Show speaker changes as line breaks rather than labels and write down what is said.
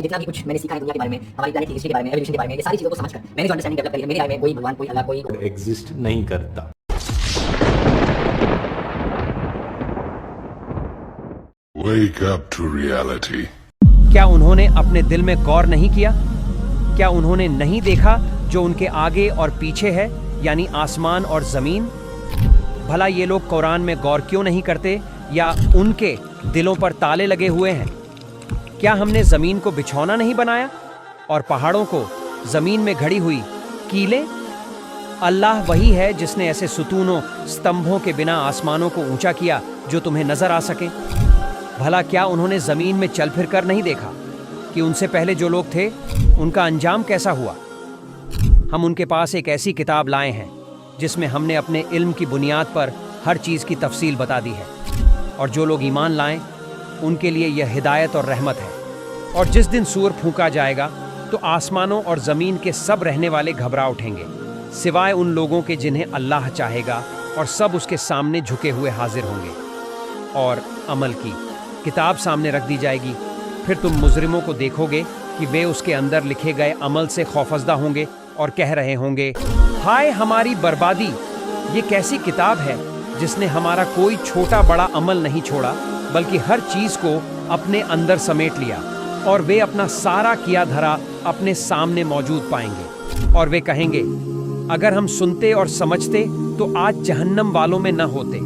جتنا بھی کچھ میں نے سیکھا ہے دنیا کے بارے میں، ہماری پلانٹ کی ہسٹری کے بارے میں، ایوولوشن کے بارے میں، یہ ساری چیزوں کو سمجھ کر میں نے جو انڈرسٹینڈنگ ڈیولپ کری ہے، میرے رائے میں کوئی بھگوان، کوئی اللہ، کوئی
ایگزسٹ نہیں کرتا.
Wake up to reality.
کیا انہوں نے اپنے دل میں غور نہیں کیا؟ کیا انہوں نے نہیں دیکھا جو ان کے آگے اور پیچھے ہے، یعنی آسمان اور زمین؟ بھلا یہ لوگ قرآن میں غور کیوں نہیں کرتے، یا ان کے دلوں پر تالے لگے ہوئے ہیں؟ کیا ہم نے زمین کو بچھونا نہیں بنایا اور پہاڑوں کو زمین میں گھڑی ہوئی کیلیں؟ اللہ وہی ہے جس نے ایسے ستونوں ستمبھوں کے بنا آسمانوں کو اونچا کیا جو تمہیں نظر آ سکیں۔ بھلا کیا انہوں نے زمین میں چل پھر کر نہیں دیکھا کہ ان سے پہلے جو لوگ تھے ان کا انجام کیسا ہوا؟ ہم ان کے پاس ایک ایسی کتاب لائے ہیں جس میں ہم نے اپنے علم کی بنیاد پر ہر چیز کی تفصیل بتا دی ہے، اور جو لوگ ایمان لائیں ان کے لیے یہ ہدایت اور رحمت ہے۔ اور جس دن سور پھونکا جائے گا تو آسمانوں اور زمین کے سب رہنے والے گھبرا اٹھیں گے، سوائے ان لوگوں کے جنہیں اللہ چاہے گا، اور سب اس کے سامنے جھکے ہوئے حاضر ہوں گے، اور عمل کی کتاب سامنے رکھ دی جائے گی۔ پھر تم مجرموں کو دیکھو گے کہ وہ اس کے اندر لکھے گئے عمل سے خوفزدہ ہوں گے اور کہہ رہے ہوں گے، ہائے ہماری بربادی! یہ کیسی کتاب ہے جس نے ہمارا کوئی چھوٹا بڑا عمل نہیں چھوڑا، بلکہ ہر چیز کو اپنے اندر سمیٹ لیا، اور وہ اپنا سارا کیا دھرا اپنے سامنے موجود پائیں گے، اور وہ کہیں گے، اگر ہم سنتے اور سمجھتے تو آج جہنم والوں میں نہ ہوتے۔